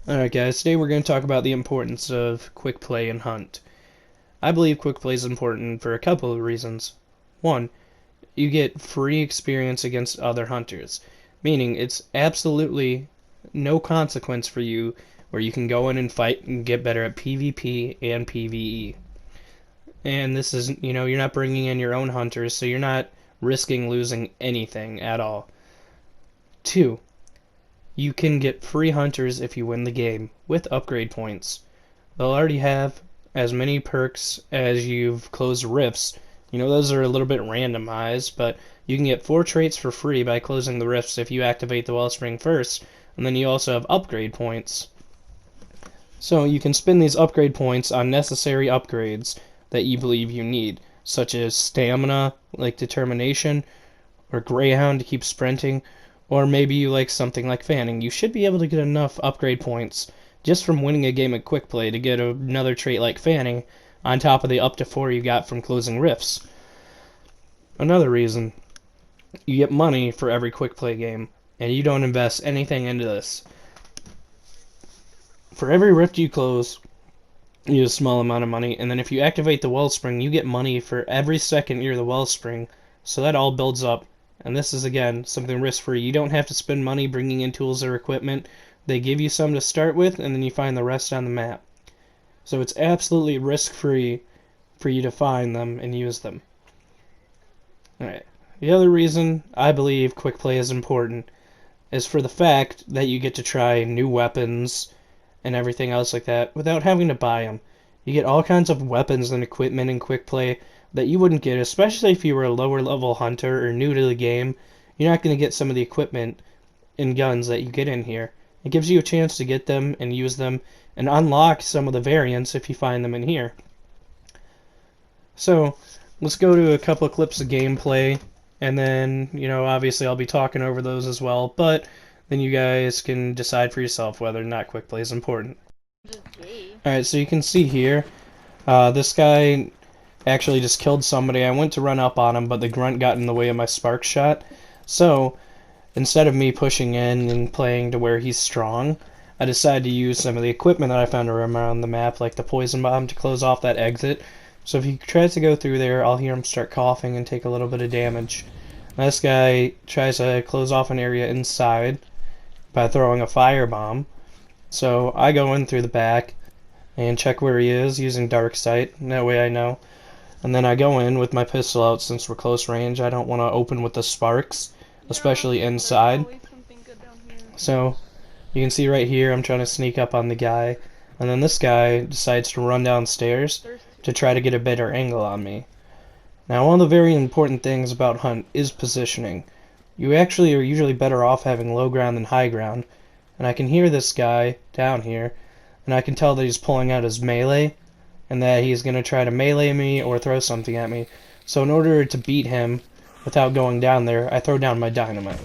Alright guys, today we're going to talk about the importance of quick play and hunt. I believe quick play is important for a couple of reasons. One, you get free experience against other hunters, meaning it's absolutely no consequence for you where you can go in and fight and get better at PvP and PvE. And this is, you're not bringing in your own hunters, so you're not risking losing anything at all. Two, you can get free hunters if you win the game with upgrade points. They'll already have as many perks as you've closed rifts. Those are a little bit randomized, but you can get 4 traits for free by closing the rifts if you activate the wellspring first, and then you also have upgrade points. So you can spend these upgrade points on necessary upgrades that you believe you need, such as stamina, like determination, or greyhound to keep sprinting, or maybe you like something like fanning. You should be able to get enough upgrade points just from winning a game of quick play to get another trait like fanning on top of the up to 4 you got from closing rifts. Another reason, you get money for every quick play game, and you don't invest anything into this. For every rift you close, you get a small amount of money, and then if you activate the wellspring, you get money for every second you're the wellspring, so that all builds up. And this is, again, something risk-free. You don't have to spend money bringing in tools or equipment. They give you some to start with, and then you find the rest on the map. So it's absolutely risk-free for you to find them and use them. Alright. The other reason I believe quick play is important is for the fact that you get to try new weapons and everything else like that without having to buy them. You get all kinds of weapons and equipment in quick play that you wouldn't get, especially if you were a lower level hunter or new to the game. You're not going to get some of the equipment and guns that you get in here. It gives you a chance to get them and use them and unlock some of the variants if you find them in here. So let's go to a couple of clips of gameplay, and then, obviously I'll be talking over those as well, but then you guys can decide for yourself whether or not quick play is important. Alright, so you can see here, this guy actually just killed somebody. I went to run up on him, but the grunt got in the way of my spark shot. So, instead of me pushing in and playing to where he's strong, I decided to use some of the equipment that I found around the map, like the poison bomb, to close off that exit. So if he tries to go through there, I'll hear him start coughing and take a little bit of damage. This guy tries to close off an area inside by throwing a firebomb. So I go in through the back and check where he is using dark sight, and that way I know. And then I go in with my pistol out since we're close range. I don't want to open with the sparks, especially inside. So you can see right here I'm trying to sneak up on the guy, and then this guy decides to run downstairs to try to get a better angle on me. Now, one of the very important things about Hunt is positioning. You actually are usually better off having low ground than high ground, and I can hear this guy down here, and I can tell that he's pulling out his melee, and that he's going to try to melee me or throw something at me. So in order to beat him without going down there, I throw down my dynamite.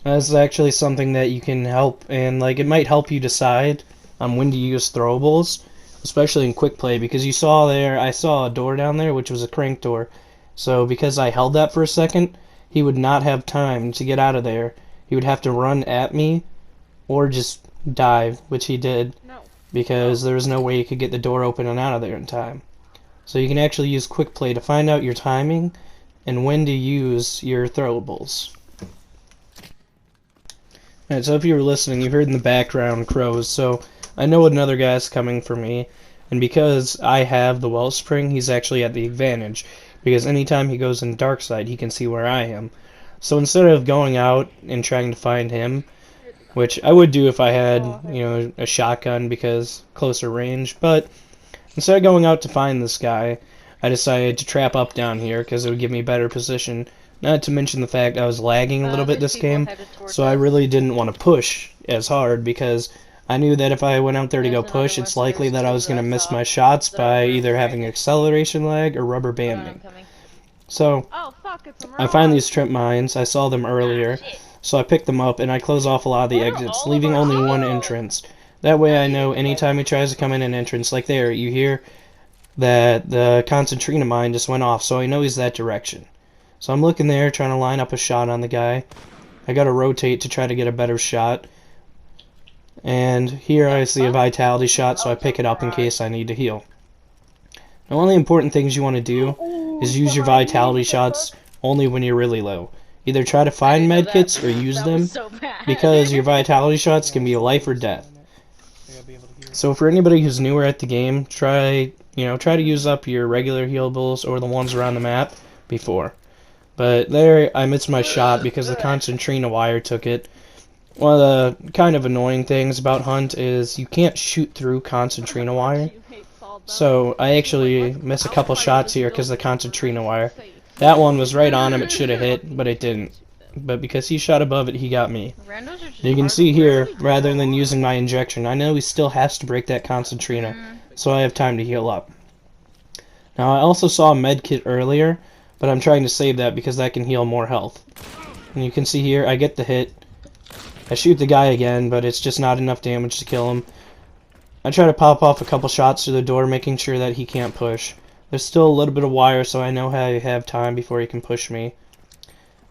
That's actually something that you can help, and it might help you decide on when to use throwables, especially in quick play, because I saw a door down there, which was a crank door. So because I held that for a second, he would not have time to get out of there. He would have to run at me or just dive, which he did, because there was no way you could get the door open and out of there in time. So you can actually use quick play to find out your timing and when to use your throwables. Alright, so if you were listening, you heard in the background crows, so I know another guy's coming for me, and because I have the wellspring, he's actually at the advantage, because anytime he goes in dark side, he can see where I am. So instead of going out and trying to find him, which I would do if I had, a shotgun because closer range, but instead of going out to find this guy, I decided to trap up down here because it would give me better position. Not to mention the fact I was lagging a little bit this game, so I really didn't want to push as hard because I knew that if I went out there to go push, it's likely that I was going to miss my shots by either having acceleration lag or rubber banding. So, I find these trip mines, I saw them earlier, so I pick them up and I close off a lot of the exits, leaving only one entrance. That way I know anytime he tries to come in an entrance, like there, you hear that the concertina mine just went off, so I know he's that direction. So I'm looking there, trying to line up a shot on the guy. I gotta rotate to try to get a better shot. And here I see a vitality shot, so I pick it up in case I need to heal. Now, one of the important things you want to do is use your vitality shots only when you're really low. Either try to find medkits or use them, because your vitality shots can be life or death. So for anybody who's newer at the game, try to use up your regular healables or the ones around the map before. But there, I missed my shot because the concertina wire took it. One of the kind of annoying things about Hunt is you can't shoot through concertina wire. So I actually missed a couple shots here because of the concertina wire. That one was right on him, it should have hit, but it didn't. But because he shot above it, he got me. You can see here, rather than using my injection, I know he still has to break that concertina, so I have time to heal up. Now I also saw a med kit earlier, but I'm trying to save that because that can heal more health. And you can see here, I get the hit. I shoot the guy again, but it's just not enough damage to kill him. I try to pop off a couple shots through the door, making sure that he can't push. There's still a little bit of wire, so I know I have time before he can push me.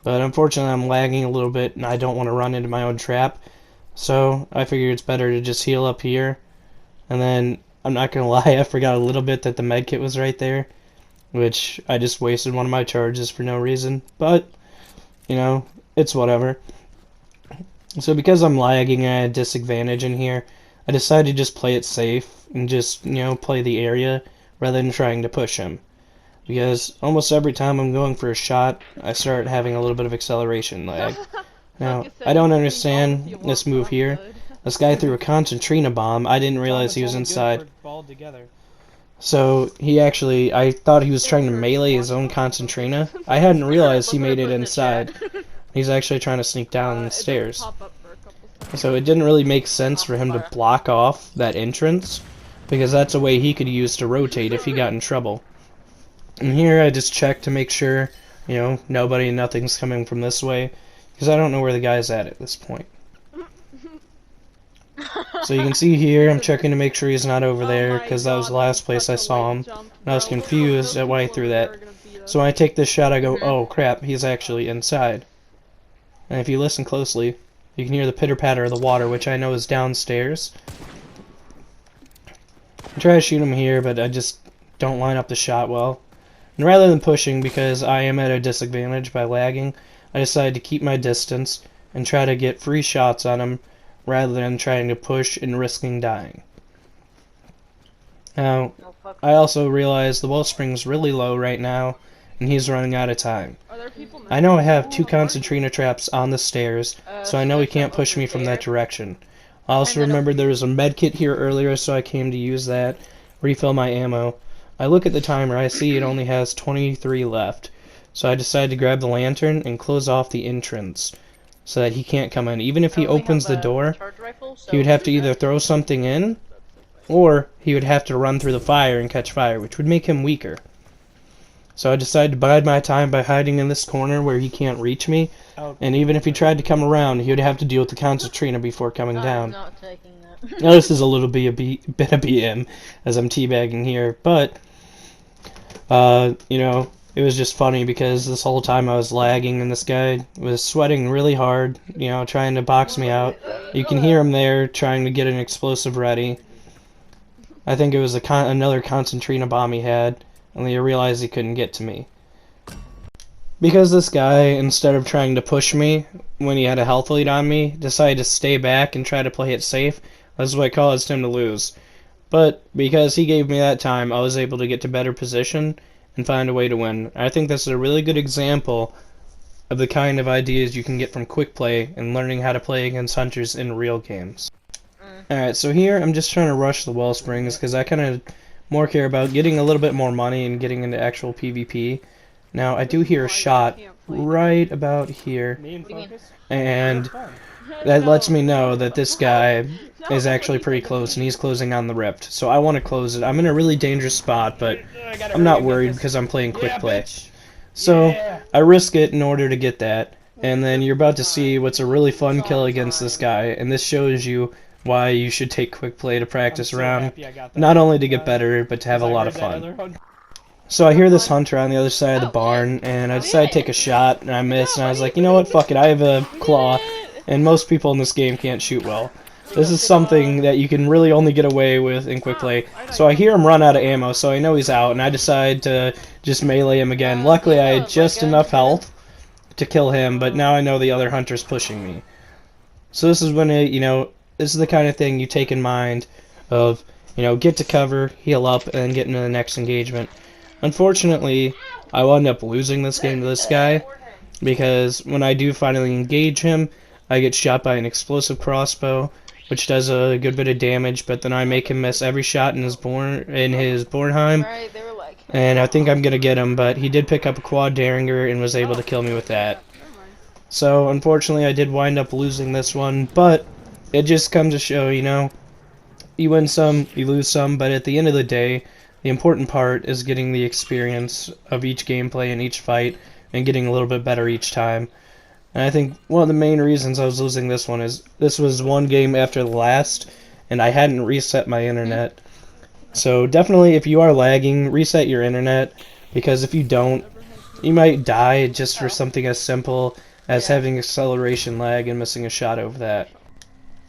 But unfortunately, I'm lagging a little bit, and I don't want to run into my own trap. So I figure it's better to just heal up here. And then, I'm not going to lie, I forgot a little bit that the medkit was right there. Which, I just wasted one of my charges for no reason. But, it's whatever. So because I'm lagging at a disadvantage in here, I decided to just play it safe and just, play the area rather than trying to push him. Because almost every time I'm going for a shot, I start having a little bit of acceleration lag. Now, I don't understand this move here. This guy threw a concertina bomb. I didn't realize he was inside. So, I thought he was trying to melee his own concertina. I hadn't realized he made it inside. He's actually trying to sneak down the stairs. So it didn't really make sense for him to block off that entrance, because that's a way he could use to rotate if he got in trouble. And here I just check to make sure, nothing's coming from this way, because I don't know where the guy's at this point. So you can see here, I'm checking to make sure he's not over there, because that was the last place I saw him, and I was confused at why he threw that. So when I take this shot, I go, oh crap, he's actually inside. And if you listen closely, you can hear the pitter-patter of the water, which I know is downstairs. I try to shoot him here, but I just don't line up the shot well. And rather than pushing, because I am at a disadvantage by lagging, I decided to keep my distance and try to get free shots on him rather than trying to push and risking dying. Now, I also realize the wellspring's really low right now, and he's running out of time. I know I have 2 concertina traps on the stairs, so I know he can't push me from that direction. I also remembered there was a medkit here earlier, so I came to use that, refill my ammo. I look at the timer, I see it only has 23 left, so I decided to grab the lantern and close off the entrance, so that he can't come in. Even if he opens the door, he would have to either throw something in, or he would have to run through the fire and catch fire, which would make him weaker. So I decided to bide my time by hiding in this corner where he can't reach me, and even if he tried to come around, he would have to deal with the concertina before coming down. Not taking that. Now this is a little bit of BM, as I'm teabagging here, but, it was just funny because this whole time I was lagging and this guy was sweating really hard, trying to box me out. You can hear him there trying to get an explosive ready. I think it was another concertina bomb he had. And he realized he couldn't get to me. Because this guy, instead of trying to push me when he had a health lead on me, decided to stay back and try to play it safe, that's what caused him to lose. But because he gave me that time, I was able to get to better position and find a way to win. I think this is a really good example of the kind of ideas you can get from quick play and learning how to play against hunters in real games. Alright, so here I'm just trying to rush the wellsprings because I kind of more care about getting a little bit more money and getting into actual PvP. Now, I do hear a shot right about here, and that lets me know that this guy is actually pretty close, and he's closing on the rift. So I want to close it. I'm in a really dangerous spot, but I'm not worried because I'm playing quick play. So I risk it in order to get that, and then you're about to see what's a really fun kill against this guy, and this shows you why you should take quick play to practice around, not only to get better, but to have a lot of fun. So I hear this hunter on the other side of the barn, and I decide to take a shot, and I miss, and I was like, you know what, fuck it, I have a claw, and most people in this game can't shoot well. This is something that you can really only get away with in quick play. So I hear him run out of ammo, so I know he's out, and I decide to just melee him again. Luckily, I had just enough health to kill him, but now I know the other hunter's pushing me. So this is when this is the kind of thing you take in mind of, get to cover, heal up, and get into the next engagement. Unfortunately, I wound up losing this game to this guy, because when I do finally engage him, I get shot by an explosive crossbow, which does a good bit of damage, but then I make him miss every shot in his Bornheim, and I think I'm gonna get him, but he did pick up a quad Derringer and was able to kill me with that. So unfortunately I did wind up losing this one, but it just comes to show, you win some, you lose some, but at the end of the day, the important part is getting the experience of each gameplay and each fight, and getting a little bit better each time. And I think one of the main reasons I was losing this one is this was one game after the last, and I hadn't reset my internet. So definitely, if you are lagging, reset your internet, because if you don't, you might die just for something as simple as having acceleration lag and missing a shot over that.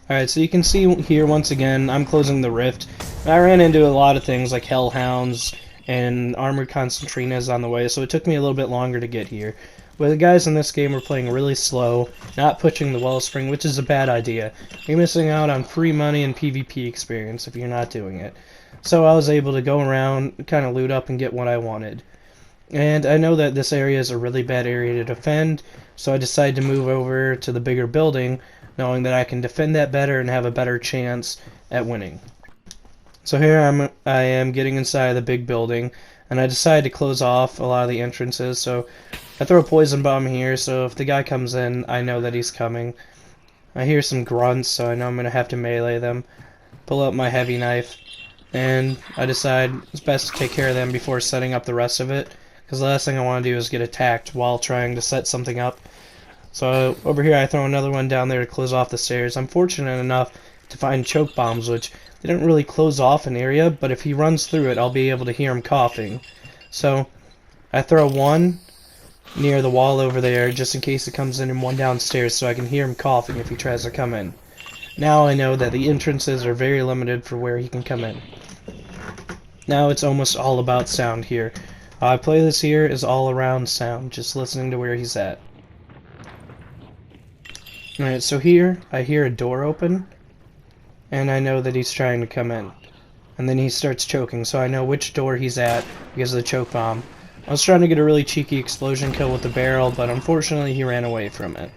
Alright, so you can see here once again, I'm closing the rift. I ran into a lot of things like hellhounds and armored concertinas on the way, so it took me a little bit longer to get here. But the guys in this game were playing really slow, not pushing the wellspring, which is a bad idea. You're missing out on free money and PvP experience if you're not doing it. So I was able to go around, kind of loot up and get what I wanted. And I know that this area is a really bad area to defend, so I decided to move over to the bigger building, knowing that I can defend that better and have a better chance at winning. So here I am getting inside the big building, and I decided to close off a lot of the entrances, so I throw a poison bomb here, so if the guy comes in, I know that he's coming. I hear some grunts, so I know I'm going to have to melee them. Pull out my heavy knife, and I decide it's best to take care of them before setting up the rest of it, because the last thing I want to do is get attacked while trying to set something up. So over here I throw another one down there to close off the stairs. I'm fortunate enough to find choke bombs, which they don't really close off an area, but if he runs through it, I'll be able to hear him coughing. So I throw one near the wall over there, just in case it comes in, and one downstairs so I can hear him coughing if he tries to come in. Now I know that the entrances are very limited for where he can come in. Now it's almost all about sound here. I play this here is all around sound, just listening to where he's at. Alright, so here I hear a door open, and I know that he's trying to come in. And then he starts choking, so I know which door he's at because of the choke bomb. I was trying to get a really cheeky explosion kill with the barrel, but unfortunately he ran away from it.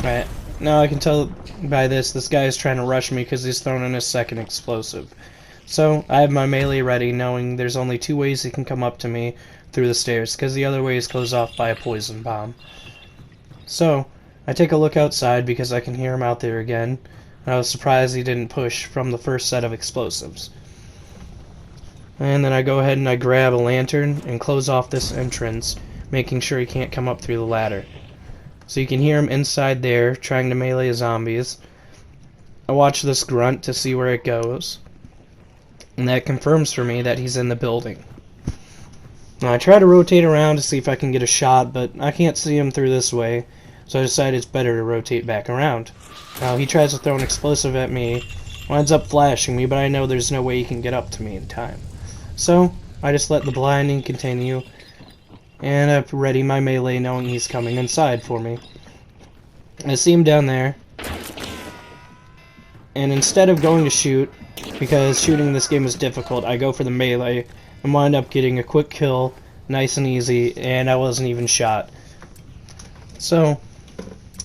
Right, now I can tell by this guy is trying to rush me because he's thrown in his second explosive. So I have my melee ready, knowing there's only two ways he can come up to me through the stairs, because the other way is closed off by a poison bomb. So I take a look outside because I can hear him out there again, and I was surprised he didn't push from the first set of explosives. And then I go ahead and I grab a lantern and close off this entrance, making sure he can't come up through the ladder. So you can hear him inside there, trying to melee zombies. I watch this grunt to see where it goes, and that confirms for me that he's in the building. Now I try to rotate around to see if I can get a shot, but I can't see him through this way, so I decide it's better to rotate back around. Now he tries to throw an explosive at me, winds up flashing me, but I know there's no way he can get up to me in time. So I just let the blinding continue, and I ready my melee knowing he's coming inside for me. I see him down there, and instead of going to shoot, because shooting in this game is difficult, I go for the melee and wind up getting a quick kill, nice and easy, and I wasn't even shot. So,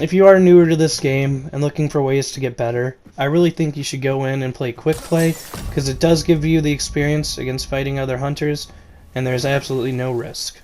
if you are newer to this game and looking for ways to get better, I really think you should go in and play quick play, because it does give you the experience against fighting other hunters, and there's absolutely no risk.